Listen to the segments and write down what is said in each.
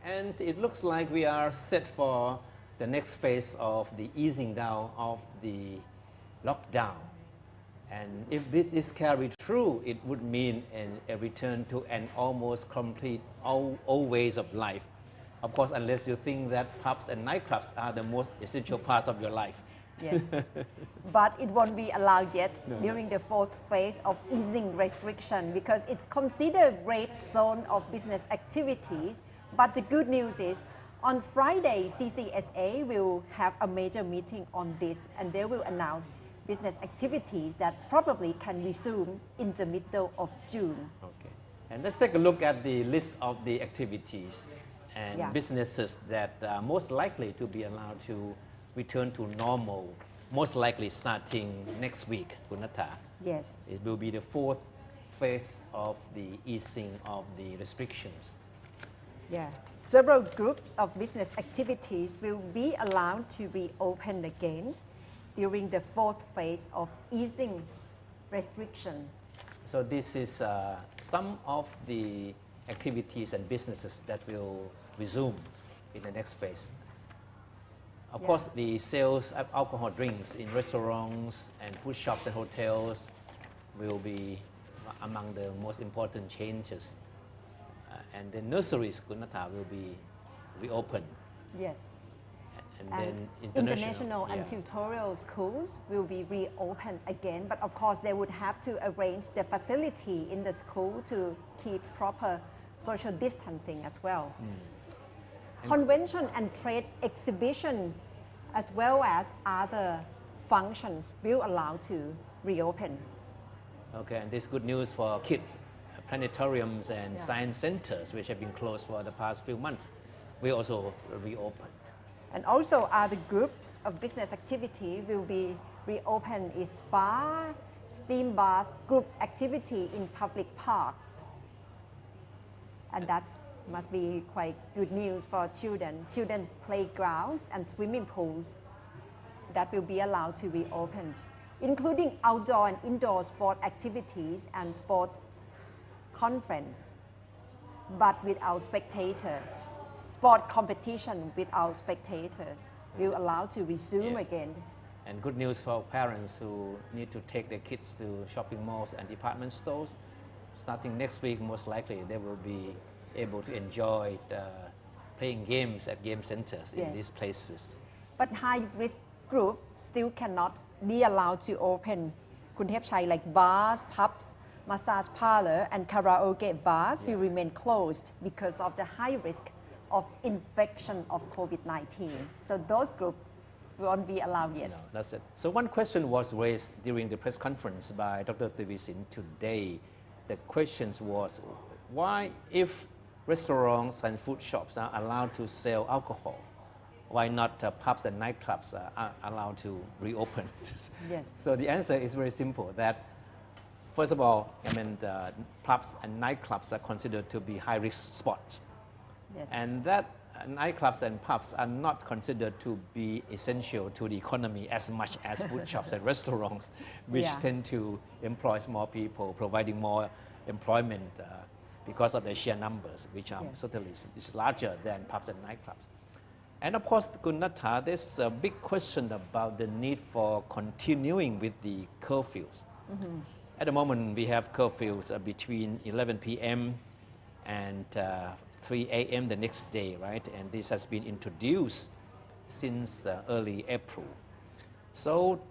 And it looks like we are set for the next phase of the easing down of the lockdown. And if this is carried through, it would mean a return to an almost complete old ways of life. Of course, unless you think that pubs and nightclubs are the most essential parts of your life. Yes, but it won't be allowed yet during the fourth phase of easing restriction because it's considered red zone of business activities. But the good news is on Friday, CCSA will have a major meeting on this and they will announce business activities that probably can resume in the middle of June. Okay, and let's take a look at the list of the activities and businesses that are most likely to be allowed to return to normal, most likely starting next week, Kunata. Yes. It will be the fourth phase of the easing of the restrictions. Yeah. Several groups of business activities will be allowed to reopen again during the fourth phase of easing restriction. So this is some of the activities and businesses that will resume in the next phase. Of course, the sales of alcohol drinks in restaurants and food shops and hotels will be among the most important changes. And the nurseries, Kunata, will be reopened. Yes. And And then international and tutorial schools will be reopened again, but of course they would have to arrange the facility in the school to keep proper social distancing as well. Convention and trade exhibition as well as other functions will allow to reopen. Okay, and this is good news for kids. Planetariums and science centers, which have been closed for the past few months, will also reopen. And also other groups of business activity will be reopened is spa, steam bath, group activity in public parks. And that must be quite good news for children. Children's playgrounds and swimming pools that will be allowed to reopen, including outdoor and indoor sport activities and sports conference, but without spectators. Sport competition without spectators will allow to resume again. And good news for parents who need to take their kids to shopping malls and department stores. Starting next week, most likely they will be able to enjoy playing games at game centers in these places. But high-risk group still cannot be allowed to open. Kun Thep Chai, like bars, pubs, massage parlor and karaoke bars will remain closed because of the high risk of infection of COVID-19. So those groups won't be allowed yet. No, that's it. So one question was raised during the press conference by Dr. Tevisin today. The question was, why if restaurants and food shops are allowed to sell alcohol, why not pubs and nightclubs are allowed to reopen? Yes. So the answer is very simple, that first of all, the pubs and nightclubs are considered to be high-risk spots. Yes. And that nightclubs and pubs are not considered to be essential to the economy as much as food shops and restaurants, which tend to employ more people, providing more employment because of the sheer numbers, which are certainly is larger than pubs and nightclubs. And of course, Kunata, there's a big question about the need for continuing with the curfews. At the moment, we have curfews between 11 p.m. and 3 a.m. the next day, right? And this has been introduced since early April. So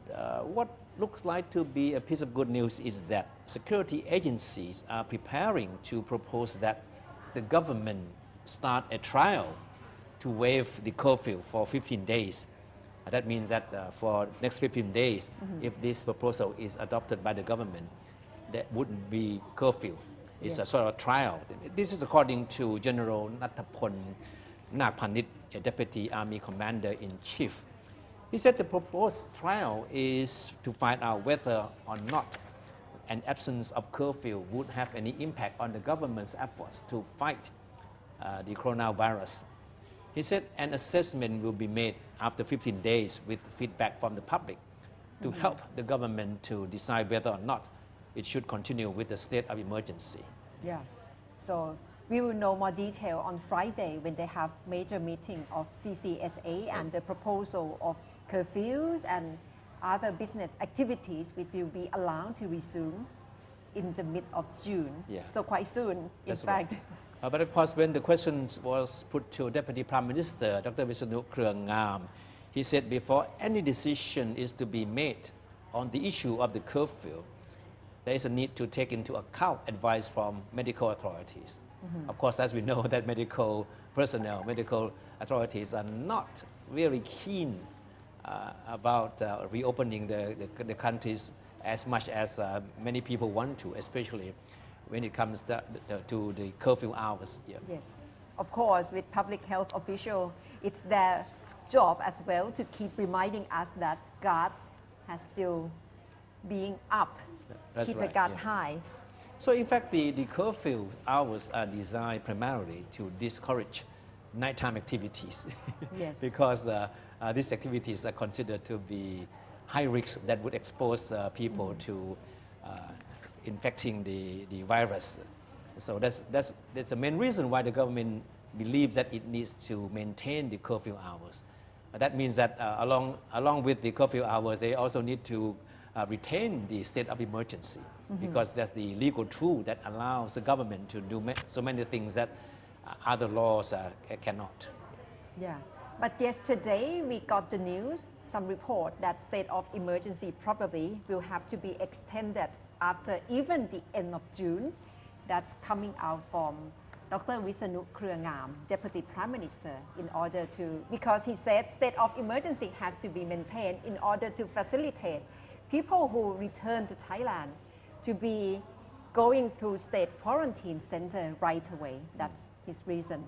what looks like to be a piece of good news is that security agencies are preparing to propose that the government start a trial to waive the curfew for 15 days. That means that for next 15 days, if this proposal is adopted by the government, there wouldn't be curfew. It's a sort of trial. This is according to General Nattapon Nakpanit, a Deputy Army Commander-in-Chief. He said the proposed trial is to find out whether or not an absence of curfew would have any impact on the government's efforts to fight the coronavirus. He said an assessment will be made after 15 days with feedback from the public to help the government to decide whether or not it should continue with the state of emergency. Yeah. So We will know more detail on Friday when they have major meeting of CCSA and the proposal of curfews and other business activities which will be allowed to resume in the mid of June. Yeah. So quite soon, in That's right. fact. But of course, when the question was put to Deputy Prime Minister, Dr. Wisanu Krungam, he said before any decision is to be made on the issue of the curfew, there is a need to take into account advice from medical authorities. Of course, as we know that medical personnel, medical authorities are not very keen about reopening the countries as much as many people want to, especially when it comes to the curfew hours. Yeah. Yes, of course, with public health official, it's their job as well to keep reminding us that guard has still being up, That's keep right, the guard yeah. high. So in fact, the curfew hours are designed primarily to discourage nighttime activities. Yes. Because these activities are considered to be high risk that would expose people to infecting the virus. So that's the main reason why the government believes that it needs to maintain the curfew hours. That means that along with the curfew hours, they also need to retain the state of emergency, because that's the legal tool that allows the government to do so many things that other laws cannot. Yeah, but yesterday we got the news, some report that state of emergency probably will have to be extended after even the end of June. That's coming out from Dr. Wisanu Krungam, Deputy Prime Minister, in order to, because he said state of emergency has to be maintained in order to facilitate people who return to Thailand to be going through state quarantine center right away. That's his reason.